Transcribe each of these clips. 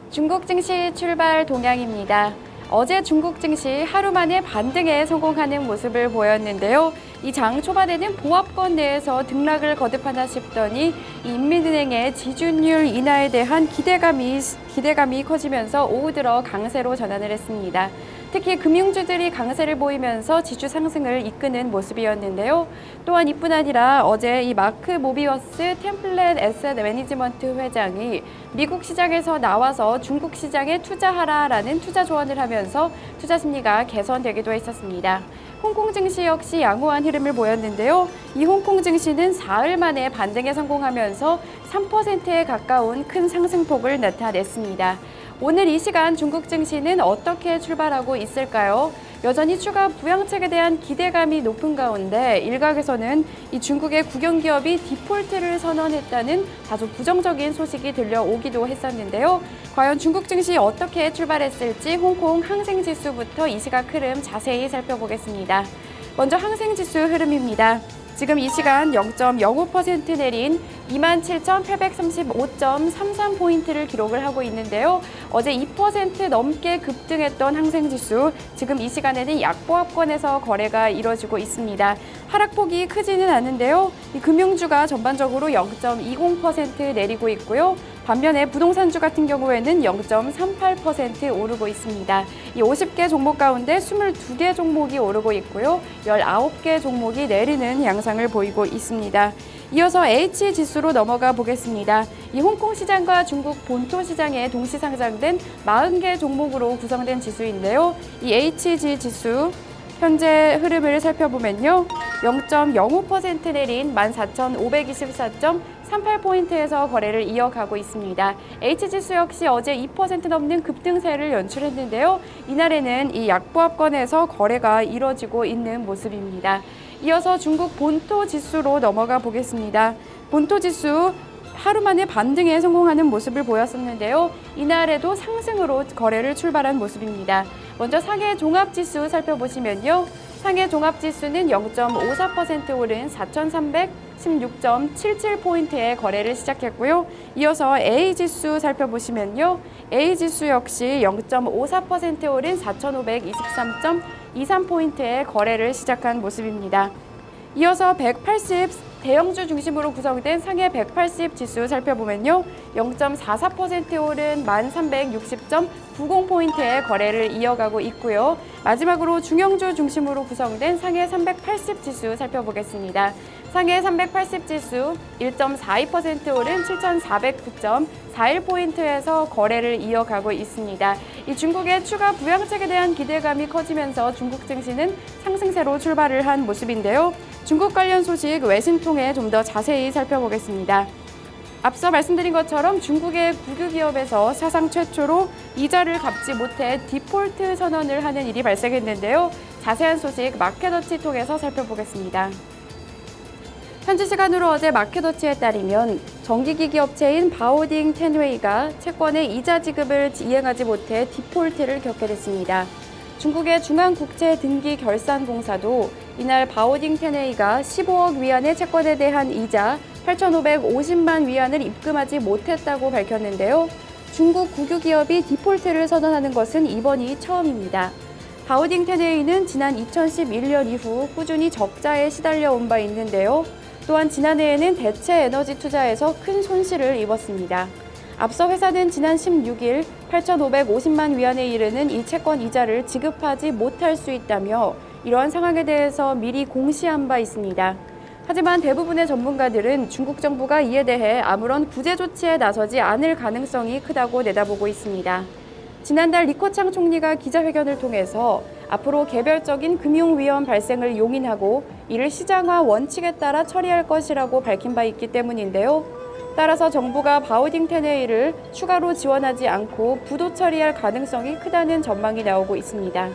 중국 증시 출발 동향입니다. 어제 중국 증시 하루 만에 반등에 성공하는 모습을 보였는데요. 이 장 초반에는 보합권 내에서 등락을 거듭하나 싶더니 인민은행의 지준율 인하에 대한 기대감이 커지면서 오후 들어 강세로 전환을 했습니다. 특히 금융주들이 강세를 보이면서 지수 상승을 이끄는 모습이었는데요. 또한 이뿐 아니라 어제 이 마크 모비어스 템플렛 에셋 매니지먼트 회장이 미국 시장에서 나와서 중국 시장에 투자하라라는 투자 조언을 하면서 투자 심리가 개선되기도 했었습니다. 홍콩 증시 역시 양호한 흐름을 보였는데요. 이 홍콩 증시는 사흘 만에 반등에 성공하면서 3%에 가까운 큰 상승폭을 나타냈습니다. 오늘 이 시간 중국 증시는 어떻게 출발하고 있을까요? 여전히 추가 부양책에 대한 기대감이 높은 가운데 일각에서는 이 중국의 국영기업이 디폴트를 선언했다는 다소 부정적인 소식이 들려오기도 했었는데요. 과연 중국 증시 어떻게 출발했을지 홍콩 항생지수부터 이 시각 흐름 자세히 살펴보겠습니다. 먼저 항생지수 흐름입니다. 지금 이 시간 0.05% 내린 27,835.33포인트를 기록을 하고 있는데요. 어제 2% 넘게 급등했던 항생지수, 지금 이 시간에는 약보합권에서 거래가 이뤄지고 있습니다. 하락폭이 크지는 않은데요. 이 금융주가 전반적으로 0.20% 내리고 있고요. 반면에 부동산주 같은 경우에는 0.38% 오르고 있습니다. 이 50개 종목 가운데 22개 종목이 오르고 있고요. 19개 종목이 내리는 양상을 보이고 있습니다. 이어서 H지수로 넘어가 보겠습니다. 이 홍콩 시장과 중국 본토 시장에 동시 상장된 40개 종목으로 구성된 지수인데요. 이 HG 지수 현재 흐름을 살펴보면요. 0.05% 내린 14,524.38포인트에서 거래를 이어가고 있습니다. H지수 역시 어제 2% 넘는 급등세를 연출했는데요. 이날에는 이 약보합권에서 거래가 이뤄지고 있는 모습입니다. 이어서 중국 본토 지수로 넘어가 보겠습니다. 본토 지수 하루 만에 반등에 성공하는 모습을 보였었는데요. 이날에도 상승으로 거래를 출발한 모습입니다. 먼저 상해 종합지수 살펴보시면요. 상해 종합지수는 0.54% 오른 4,316.77포인트에 거래를 시작했고요. 이어서 A지수 살펴보시면요. A지수 역시 0.54% 오른 4,523.23포인트에 거래를 시작한 모습입니다. 이어서 180 대형주 중심으로 구성된 상해 180 지수 살펴보면요. 0.44% 오른 1,360.90포인트의 거래를 이어가고 있고요. 마지막으로 중형주 중심으로 구성된 상해 380 지수 살펴보겠습니다. 상해 380 지수 1.42% 오른 7,409.41포인트에서 거래를 이어가고 있습니다. 이 중국의 추가 부양책에 대한 기대감이 커지면서 중국 증시는 상승세로 출발을 한 모습인데요. 중국 관련 소식 외신 통해 좀 더 자세히 살펴보겠습니다. 앞서 말씀드린 것처럼 중국의 국유기업에서 사상 최초로 이자를 갚지 못해 디폴트 선언을 하는 일이 발생했는데요. 자세한 소식 마켓워치 통해서 살펴보겠습니다. 현지 시간으로 어제 마켓워치에 따르면 전기기기 업체인 바오딩 텐웨이가 채권의 이자 지급을 이행하지 못해 디폴트를 겪게 됐습니다. 중국의 중앙국제등기결산공사도 이날 바오딩 텐웨이가 15억 위안의 채권에 대한 이자 8,550만 위안을 입금하지 못했다고 밝혔는데요. 중국 국유기업이 디폴트를 선언하는 것은 이번이 처음입니다. 바오딩 텐웨이는 지난 2011년 이후 꾸준히 적자에 시달려 온 바 있는데요. 또한 지난해에는 대체 에너지 투자에서 큰 손실을 입었습니다. 앞서 회사는 지난 16일 8,550만 위안에 이르는 이 채권 이자를 지급하지 못할 수 있다며 이러한 상황에 대해서 미리 공시한 바 있습니다. 하지만 대부분의 전문가들은 중국 정부가 이에 대해 아무런 구제 조치에 나서지 않을 가능성이 크다고 내다보고 있습니다. 지난달 리커창 총리가 기자회견을 통해서 앞으로 개별적인 금융위험 발생을 용인하고 이를 시장화 원칙에 따라 처리할 것이라고 밝힌 바 있기 때문인데요. 따라서 정부가 바오딩 텐웨이를 추가로 지원하지 않고 부도 처리할 가능성이 크다는 전망이 나오고 있습니다.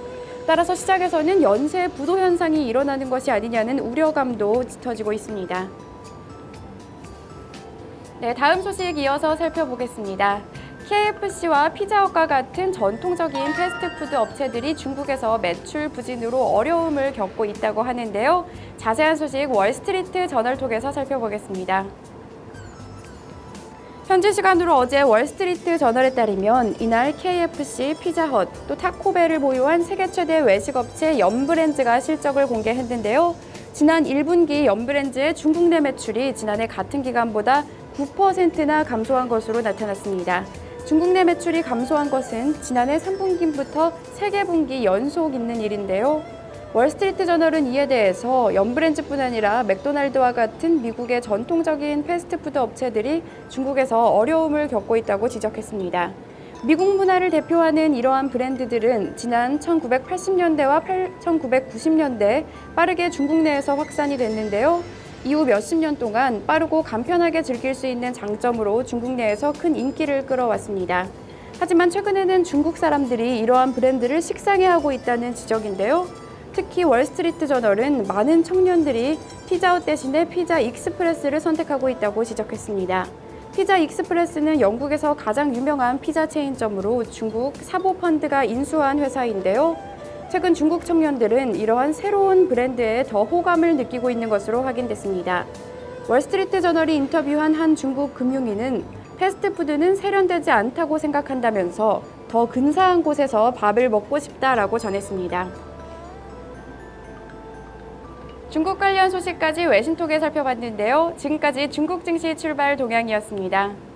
따라서 시장에서는 연쇄 부도 현상이 일어나는 것이 아니냐는 우려감도 짙어지고 있습니다. 네, 다음 소식 이어서 살펴보겠습니다. KFC와 피자헛과 같은 전통적인 패스트푸드 업체들이 중국에서 매출 부진으로 어려움을 겪고 있다고 하는데요. 자세한 소식 월스트리트 저널 통해서 살펴보겠습니다. 현지 시간으로 어제 월스트리트 저널에 따르면 이날 KFC, 피자헛, 또 타코벨을 보유한 세계 최대 외식업체 염브랜즈가 실적을 공개했는데요. 지난 1분기 염브랜즈의 중국 내 매출이 지난해 같은 기간보다 9%나 감소한 것으로 나타났습니다. 중국 내 매출이 감소한 것은 지난해 3분기부터 3개 분기 연속 있는 일인데요. 월스트리트 저널은 이에 대해서 염브랜즈뿐 아니라 맥도날드와 같은 미국의 전통적인 패스트푸드 업체들이 중국에서 어려움을 겪고 있다고 지적했습니다. 미국 문화를 대표하는 이러한 브랜드들은 지난 1980년대와 1990년대 빠르게 중국 내에서 확산이 됐는데요. 이후 몇십 년 동안 빠르고 간편하게 즐길 수 있는 장점으로 중국 내에서 큰 인기를 끌어왔습니다. 하지만 최근에는 중국 사람들이 이러한 브랜드를 식상해하고 있다는 지적인데요. 특히 월스트리트 저널은 많은 청년들이 피자헛 대신에 피자 익스프레스를 선택하고 있다고 지적했습니다. 피자 익스프레스는 영국에서 가장 유명한 피자 체인점으로 중국 사보펀드가 인수한 회사인데요. 최근 중국 청년들은 이러한 새로운 브랜드에 더 호감을 느끼고 있는 것으로 확인됐습니다. 월스트리트 저널이 인터뷰한 한 중국 금융인은 패스트푸드는 세련되지 않다고 생각한다면서 더 근사한 곳에서 밥을 먹고 싶다라고 전했습니다. 중국 관련 소식까지 외신톡에 살펴봤는데요. 지금까지 중국 증시 출발 동향이었습니다.